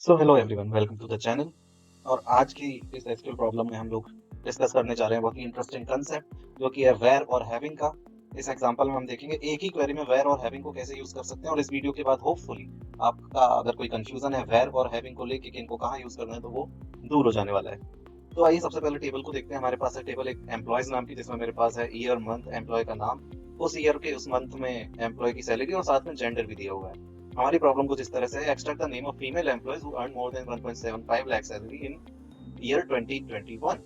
So hello everyone, welcome to the channel. और आज की इस एसक्यूएल प्रॉब्लम में हम लोग डिस्कस करने जा रहे हैं बहुत ही इंटरेस्टिंग कंसेप्ट जो कि है वेयर और हैविंग का। इस एग्जांपल में हम देखेंगे एक ही क्वेरी में वेयर और हैविंग को कैसे यूज कर सकते हैं, और इस वीडियो के बाद होपफुली आपका अगर कोई कंफ्यूजन है वेयर और हैविंग को लेके कि इनको कहाँ यूज करना है तो वो दूर हो जाने वाला है। तो आइए सबसे पहले टेबल को देखते हैं। हमारे पास है टेबल एक एम्प्लॉयज नाम की, जिसमें मेरे पास है ईयर, मंथ, एम्प्लॉय का नाम, उस ईयर के उस मंथ में एम्प्लॉय की सैलरी और साथ में जेंडर भी दिया हुआ है। हमारी प्रॉब्लम कुछ इस तरह से है: extract the name of female employees who earn more than 1.75 lakh salary in year 2021।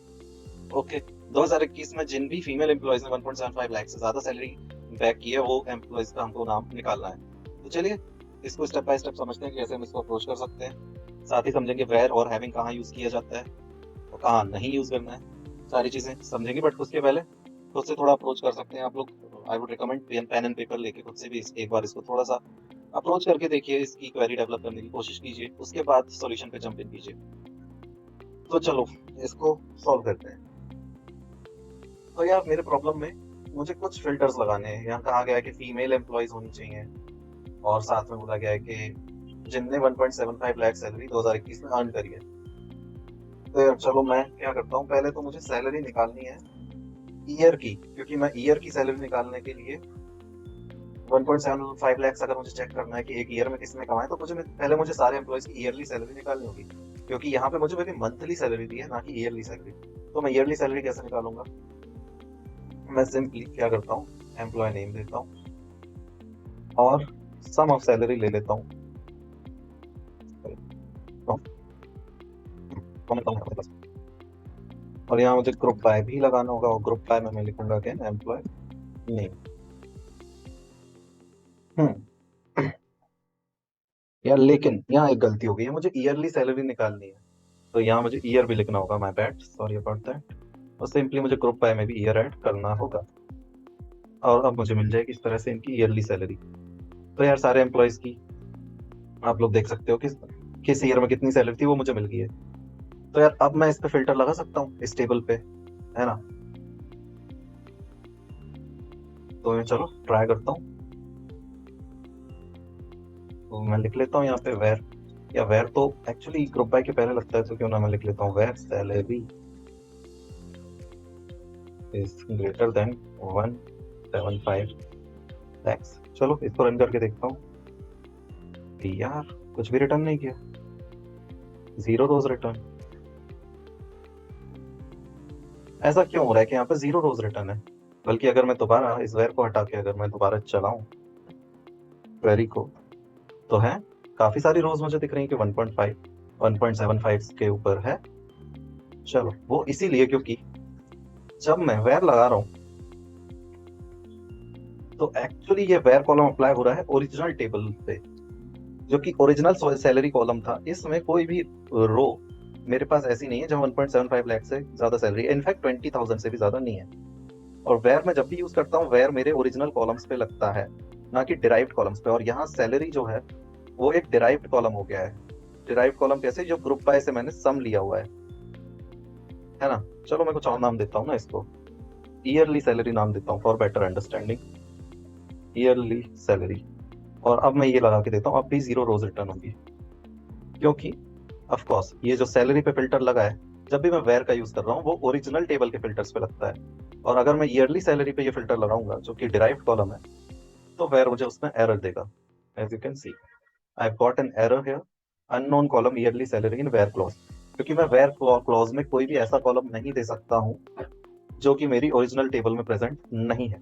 Okay, 2021 में जिन भी फीमेल एम्प्लॉयज ने 1.75 लाख से ज्यादा सैलरी बैक की है वो एम्प्लॉयज का हमको नाम निकालना है। तो चलिए इसको स्टेप बाय स्टेप समझते हैं कि कैसे हम इसको अप्रोच कर सकते हैं। साथ ही समझेंगे वेयर और हैविंग कहाँ यूज किया जाता है और कहाँ नहीं यूज करना है। सारी चीजें समझेंगे, बट उसके पहले खुद से थोड़ा अप्रोच कर सकते हैं आप लोग। I would recommend pen and paper लेके खुद से भी एक बार इसको थोड़ा सा अप्रोच करके देखिए, इसकी क्वेरी डेवलप करने की कोशिश कीजिए, उसके बाद सॉल्यूशन पे जंप इन कीजिए। तो चलो इसको सॉल्व करते हैं। तो यार मेरे प्रॉब्लम में मुझे कुछ फिल्टर्स लगाने हैं। यहाँ कहा गया है कि फीमेल एम्प्लॉयज होनी चाहिए, और साथ में बोला गया है कि जिनने 1.75 लाख सैलरी 2021 में अर्न करी है। तो यार चलो मैं क्या करता हूँ, पहले तो मुझे सैलरी निकालनी है ईयर की, क्योंकि मैं ईयर की सैलरी निकालने के लिए 1.75 लाख अगर मुझे चेक करना है कि एक ईयर में किसने कमाया, तो पहले मुझे सारे एम्प्लॉयज की ईयरली सैलरी निकालनी होगी, क्योंकि यहाँ पे मुझे मेरी मंथली सैलरी दी है ना कि ईयरली सैलरी। तो मैं ईयरली सैलरी कैसे निकालूंगा? मैं सिंपली क्या करता हूँ, एम्प्लॉय नेम देता हूँ और सम ऑफ सैलरी ले लेता हूँ। और यहाँ मुझे ग्रुप बाय भी लगाना होगा, और ग्रुप बाय में मैं लिखूंगा क्या, एम्प्लॉय नेम। हम्म यार लेकिन यहाँ एक गलती हो गई है, मुझे ईयरली सैलरी निकालनी है, तो यहाँ मुझे ईयर भी लिखना होगा। My bad, sorry about that. और सिंपली मुझे ग्रुप बाय में भी ईयर ऐड करना होगा, और अब मुझे मिल जाएगी इस तरह से इनकी ईयरली सैलरी। तो यार सारे एम्प्लॉयज की आप लोग देख सकते हो कि किस ईयर में कितनी सैलरी थी, वो मुझे मिल गई है। तो यार अब मैं इस पे फिल्टर लगा सकता हूँ इस टेबल पे, है ना? तो मैं चलो ट्राई करता हूँ। तो मैं लिख लेता हूँ यहाँ पे वेर, या वेर तो एक्चुअली ग्रुप बाय के पहले लगता है, तो क्यों ना मैं लिख लेता हूँ where salary is greater than 1.75 lakhs. चलो इसको रन करके देखता हूँ। यार कुछ भी रिटर्न नहीं किया, जीरो रोज रिटर्न। ऐसा क्यों हो रहा है कि यहाँ पे जीरो रोज रिटर्न है? बल्कि अगर मैं दोबारा इस वेर को हटा के अगर मैं दोबारा चलाऊं क्वेरी को, तो है काफी सारी रोज मुझे दिख रही है कि 1.5 1.75 के ऊपर है। चलो वो इसीलिए क्योंकि जब मैं वेर लगा रहा हूँ तो एक्चुअली ये वेर कॉलम अप्लाई हो रहा है ओरिजिनल टेबल पे, जो कि ओरिजिनल सैलरी कॉलम था। इसमें कोई भी रो मेरे पास ऐसी नहीं है जहाँ 1.75 लाख से ज्यादा सैलरी है, इनफैक्ट 20,000 से भी ज्यादा नहीं है। और वेयर मैं जब भी यूज करता हूँ, वेयर मेरे ओरिजिनल कॉलम्स पे लगता है, ना कि डिराइव्ड कॉलम्स पे। और यहाँ सैलरी जो है वो एक डिराइव्ड कॉलम हो गया है। डिराइव्ड कॉलम कैसे? जो ग्रुप बाय से मैंने सम लिया हुआ है ना? चलो मैं कुछ और नाम देता हूँ ना इसको, ईयरली सैलरी नाम देता हूँ for better understanding, yearly salary. और अब मैं ये लगा के देता हूँ, अब भी जीरो रोज रिटर्न होगी, क्योंकि ऑफ कोर्स ये जो सैलरी पे फिल्टर लगा है, जब भी मैं वेयर का यूज कर रहा हूँ वो ओरिजिनल टेबल के फिल्टर्स पे लगता है। और अगर मैं ईयरली सैलरी पे ये फिल्टर लगाऊंगा जो कि डिराइव्ड कॉलम है, तो वेयर मुझे उसमें एरर देगा। As you can see I got an error here, unknown column yearly salary in where clause, क्योंकि मैं वेयर क्लॉज में कोई भी ऐसा कॉलम नहीं दे सकता हूँ जो कि मेरी ओरिजिनल टेबल में प्रेजेंट नहीं है।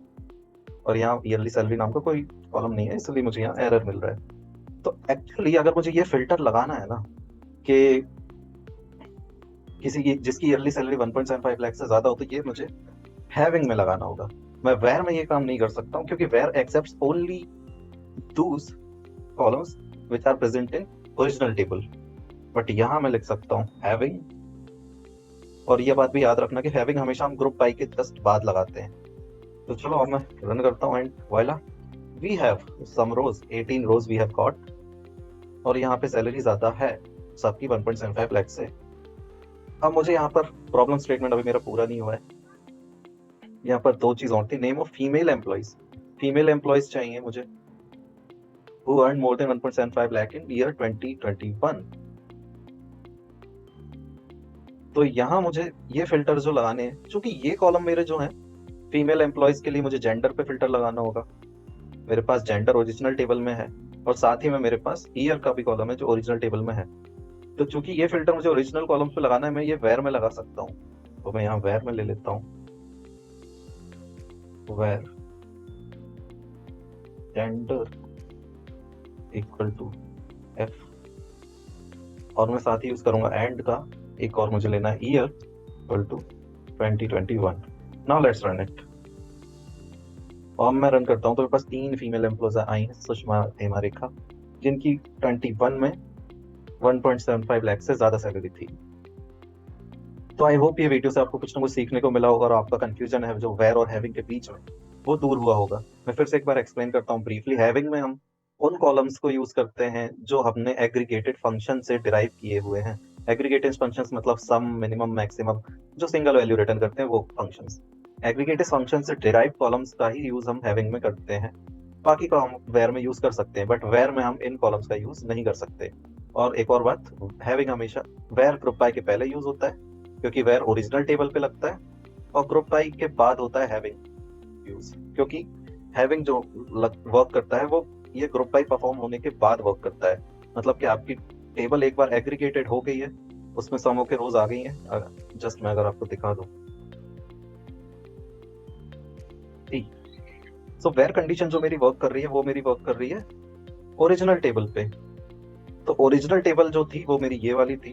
और यहाँ ईयरली सैलरी नाम का कोई कॉलम नहीं है, इसलिए मुझे यहाँ एरर मिल रहा है। तो एक्चुअली अगर मुझे ये फिल्टर लगाना है ना कि किसी की जिसकी ईयरली सैलरी 1.75 लाख से ज्यादा हो, तो ये मुझे हैविंग में लगाना होगा। मैं वेयर में ये काम नहीं कर सकता हूँ, क्योंकि where accepts only those columns which are present in original table. But यहाँ मैं लिख सकता हूँ हैविंग। और ये बात भी याद रखना कि हैविंग हमेशा हम ग्रुप बाय के जस्ट बाद लगाते हैं। तो चलो अब मैं रन करता हूँ, and voila we have some rows, 18 rows we have got. और यहाँ पे सैलरी ज्यादा है सबकी 1.75 लाख से। अब मुझे यहाँ पर प्रॉब्लम स्टेटमेंट अभी मेरा पूरा नहीं हुआ है। यहाँ पर दो चीज और थी, name of female employees. Female employees चाहिए मुझे who earn more than 1.75 lakh in year 2021। तो यहाँ मुझे ये फिल्टर जो लगाने हैं, चूंकि ये कॉलम मेरे जो हैं फीमेल एम्प्लॉयज के लिए मुझे जेंडर पे फिल्टर लगाना होगा। मेरे पास जेंडर ओरिजिनल टेबल में है और साथ ही में मेरे पास ईयर का भी कॉलम है जो ओरिजिनल टेबल में है। तो चूंकि ये फिल्टर मुझे ओरिजिनल कॉलम पे लगाना है, मैं ये वेर में लगा सकता हूँ। तो मैं यहाँ वेर में ले लेता हूँ, where gender equal to F, और मैं साथ ही यूज करूंगा एंड का। एक और मुझे लेना है year equal to 2021। Now let's run it. और मैं रन करता हूँ तो मेरे पास 3 फीमेल एम्प्लॉयज आई हैं, सुषमा, हेमा, रेखा, जिनकी 21 में 1.75 लाख से ज्यादा सैलरी थी। तो आई होप ये वीडियो से आपको कुछ ना कुछ सीखने को मिला होगा और आपका कंफ्यूजन है जो वेर और हैविंग के बीच में, वो दूर हुआ होगा। मैं फिर से एक बार एक्सप्लेन करता हूँ ब्रीफली। हैविंग में हम उन कॉलम्स को यूज करते हैं जो हमने एग्रीगेटेड फंक्शन से डिराइव किए हुए हैं। एग्रीगेटेड फंक्शंस मतलब सम, मिनिमम, मैक्सिमम, जो सिंगल वैल्यू रिटर्न करते हैं वो फंक्शंस। एग्रीगेटेड फंक्शन से डिराइव कॉलम्स का ही यूज हम हैविंग में करते हैं। बाकी का हम वेर में यूज कर सकते हैं, बट वेर में हम इन कॉलम्स का यूज नहीं कर सकते। और एक और बात, हैविंग हमेशा वेर ग्रुप बाय के पहले यूज होता है, क्योंकि वेर ओरिजिनल टेबल पे लगता है, और ग्रुप बाय के बाद होता है हैविंग यूज, क्योंकि हैविंग जो वर्क करता है वो ये ग्रुप बाय परफॉर्म होने के बाद वर्क करता है। मतलब कि आपकी टेबल एक बार एग्रीगेटेड हो गई है, उसमें समों के रोज आ गई हैं। जस्ट मैं अगर आपको दिखा दूं, सो वेर कंडीशन जो मेरी वर्क कर रही है वो मेरी वर्क कर रही है ओरिजिनल टेबल पे। तो ओरिजिनल टेबल जो थी वो मेरी ये वाली थी।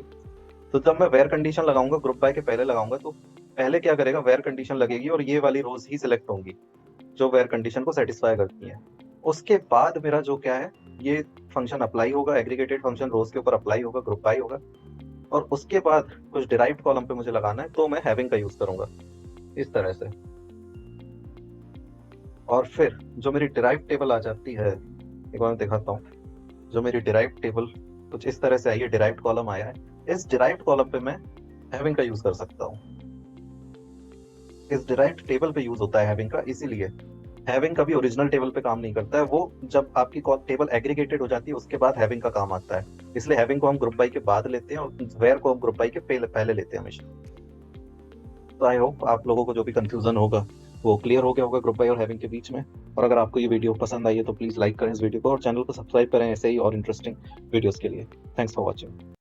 तो जब मैं वेर कंडीशन लगाऊंगा, ग्रुप बाय के पहले लगाऊंगा, तो पहले क्या करेगा, वेर कंडीशन लगेगी और ये वाली रोज ही सिलेक्ट होंगी जो वेर कंडीशन को सेटिस्फाई करती है। उसके बाद मेरा जो क्या है, ये फंक्शन अप्लाई होगा, एग्रीगेटेड फंक्शन रोज के ऊपर अप्लाई होगा, ग्रुप बाय होगा, और उसके बाद कुछ डिराइव्ड कॉलम पे मुझे लगाना है, तो मैं हैविंग का यूज करूंगा इस तरह से। और फिर जो मेरी डिराइव्ड टेबल आ जाती है, एक बार मैं दिखाता हूँ। जो मेरी डिराइव्ड टेबल कुछ इस तरह से आई है, डिराइव्ड कॉलम आया है। इस डिराइव्ड कॉलम पे मैं हैविंग का यूज कर सकता हूँ। इस डिराइव्ड टेबल पे यूज होता है हैविंग का, इसीलिए हैविंग कभी ओरिजिनल टेबल पे काम नहीं करता है। वो जब आपकी टेबल एग्रीगेटेड हो जाती है उसके बाद हैविंग का काम आता है। इसलिए हैविंग को हम ग्रुप बाय के बाद लेते हैं और वेयर को हम ग्रुप बाय के पहले लेते हैं हमेशा। तो आई होप आप लोगों को जो भी कंफ्यूजन होगा वो क्लियर हो गया होगा ग्रुप बाय और हैविंग के बीच में। और अगर आपको ये वीडियो पसंद आई है तो प्लीज लाइक करें इस वीडियो को और चैनल को सब्सक्राइब करें ऐसे ही और इंटरेस्टिंग वीडियोस के लिए। Thanks for watching.